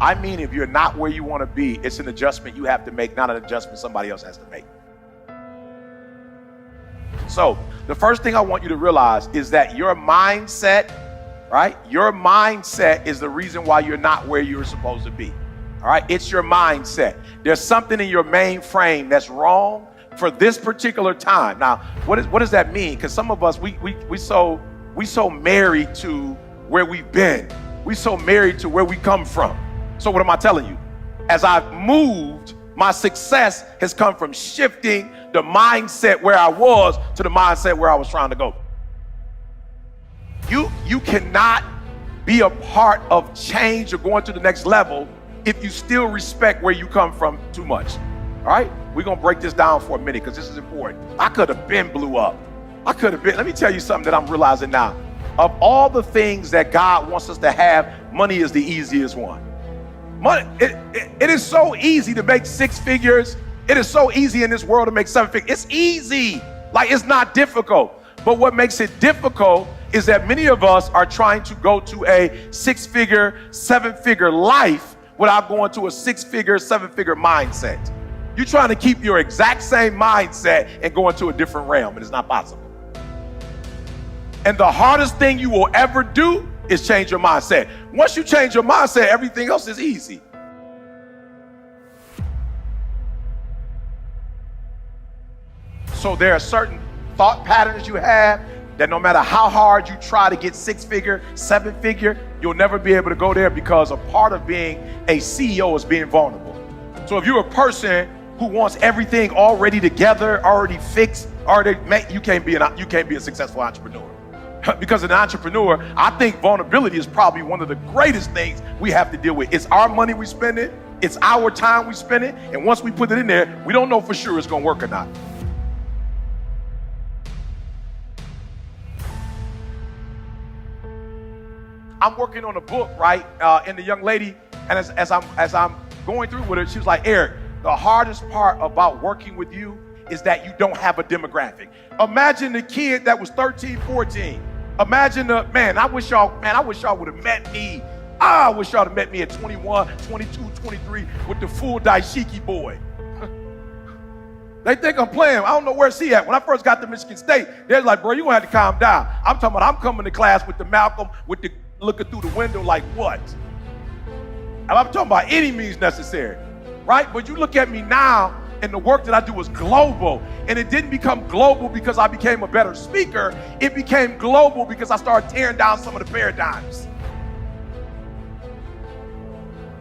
I mean, if you're not where you want to be, it's an adjustment you have to make, not an adjustment somebody else has to make. So the first thing I want you to realize is that your mindset, right? Your mindset is the reason why you're not where you're supposed to be. All right, it's your mindset. There's something in your mainframe that's wrong for this particular time. Now, what does that mean? Because some of us, we so married to where we've been. We so married to where we come from. So what am I telling you? As I've moved, my success has come from shifting the mindset where I was to the mindset where I was trying to go. You cannot be a part of change or going to the next level if you still respect where you come from too much. All right? We're going to break this down for a minute because this is important. I could have been blew up. Let me tell you something that I'm realizing now. Of all the things that God wants us to have, money is the easiest one. Money, it is so easy to make six figures. It is so easy in this world to make seven figures. It's easy. Like, it's not difficult. But what makes it difficult is that many of us are trying to go to a six-figure, seven-figure life without going to a six-figure, seven-figure mindset. You're trying to keep your exact same mindset and go into a different realm, and it's not possible. And the hardest thing you will ever do is change your mindset. Once you change your mindset, everything else is easy. So there are certain thought patterns you have that no matter how hard you try to get six-figure, seven-figure, you'll never be able to go there, because a part of being a CEO is being vulnerable. So if you're a person who wants everything already together, already fixed, you can't be a successful entrepreneur. Because an entrepreneur, I think vulnerability is probably one of the greatest things we have to deal with. It's our money we spend it, it's our time we spend it, and once we put it in there, we don't know for sure it's gonna work or not. I'm working on a book, right? And the young lady, and as I'm going through with her, she was like, Eric, the hardest part about working with you is that you don't have a demographic. Imagine the kid that was 13, 14. Imagine I wish y'all would have met me. I wish y'all had met me at 21, 22, 23 with the full dashiki boy. They think I'm playing. I don't know where's he at. When I first got to Michigan State, they're like, bro, you're gonna have to calm down. I'm talking about I'm coming to class with the Malcolm, with the looking through the window like what? And I'm talking about any means necessary, right? But you look at me now, and the work that I do is global. And it didn't become global because I became a better speaker. It became global because I started tearing down some of the paradigms.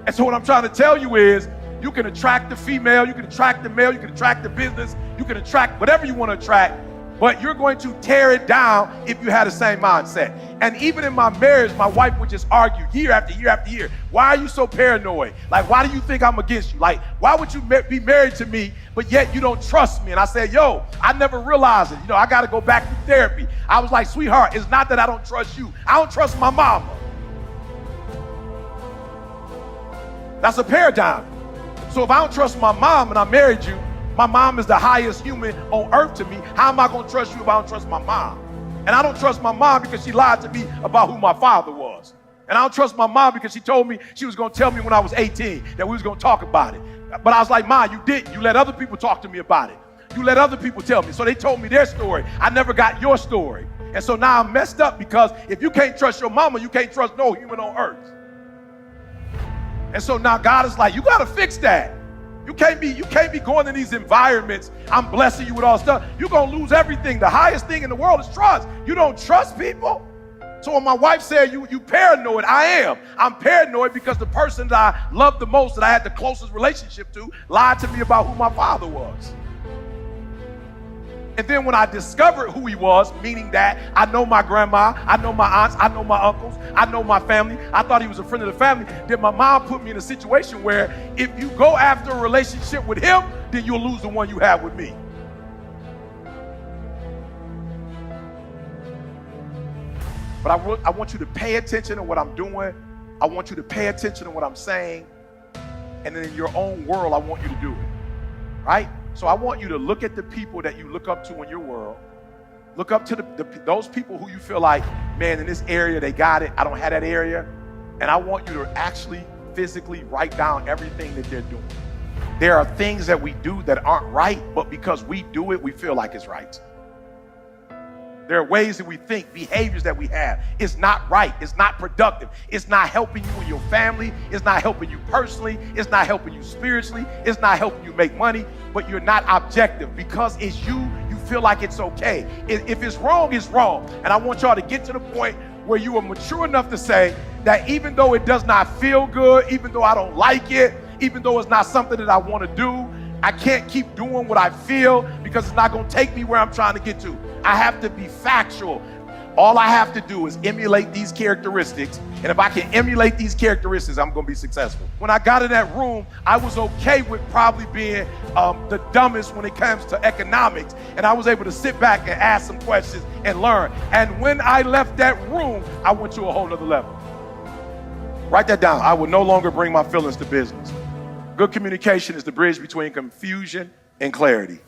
And so what I'm trying to tell you is, you can attract the female, you can attract the male, you can attract the business, you can attract whatever you want to attract, but you're going to tear it down if you had the same mindset. And even in my marriage, my wife would just argue year after year after year. Why are you so paranoid? Like, why do you think I'm against you? Like, why would you be married to me, but yet you don't trust me? And I said, yo, I never realized it. I got to go back to therapy. I was like, sweetheart, it's not that I don't trust you. I don't trust my mama. That's a paradigm. So if I don't trust my mom and I married you, my mom is the highest human on earth to me. How am I going to trust you if I don't trust my mom? And I don't trust my mom because she lied to me about who my father was. And I don't trust my mom because she told me she was going to tell me when I was 18 that we was going to talk about it. But I was like, Ma, you didn't. You let other people talk to me about it. You let other people tell me. So they told me their story. I never got your story. And so now I'm messed up, because if you can't trust your mama, you can't trust no human on earth. And so now God is like, you got to fix that. You can't be going in these environments. I'm blessing you with all stuff. You're going to lose everything. The highest thing in the world is trust. You don't trust people. So when my wife said, you paranoid, I am. I'm paranoid because the person that I loved the most, that I had the closest relationship to, lied to me about who my father was. And then when I discovered who he was, meaning that I know my grandma, I know my aunts, I know my uncles, I know my family, I thought he was a friend of the family, then my mom put me in a situation where if you go after a relationship with him, then you'll lose the one you have with me. But I want you to pay attention to what I'm doing. I want you to pay attention to what I'm saying. And then in your own world, I want you to do it, right? So I want you to look at the people that you look up to in your world. Look up to those people who you feel like, man, in this area, they got it. I don't have that area. And I want you to actually physically write down everything that they're doing. There are things that we do that aren't right, but because we do it, we feel like it's right. There are ways that we think, behaviors that we have. It's not right. It's not productive. It's not helping you and your family. It's not helping you personally. It's not helping you spiritually. It's not helping you make money, but you're not objective because it's you. You feel like it's okay. If it's wrong, it's wrong. And I want y'all to get to the point where you are mature enough to say that even though it does not feel good, even though I don't like it, even though it's not something that I want to do, I can't keep doing what I feel because it's not going to take me where I'm trying to get to. I have to be factual. All I have to do is emulate these characteristics. And if I can emulate these characteristics, I'm going to be successful. When I got in that room, I was okay with probably being the dumbest when it comes to economics. And I was able to sit back and ask some questions and learn. And when I left that room, I went to a whole nother level. Write that down. I will no longer bring my feelings to business. Good communication is the bridge between confusion and clarity.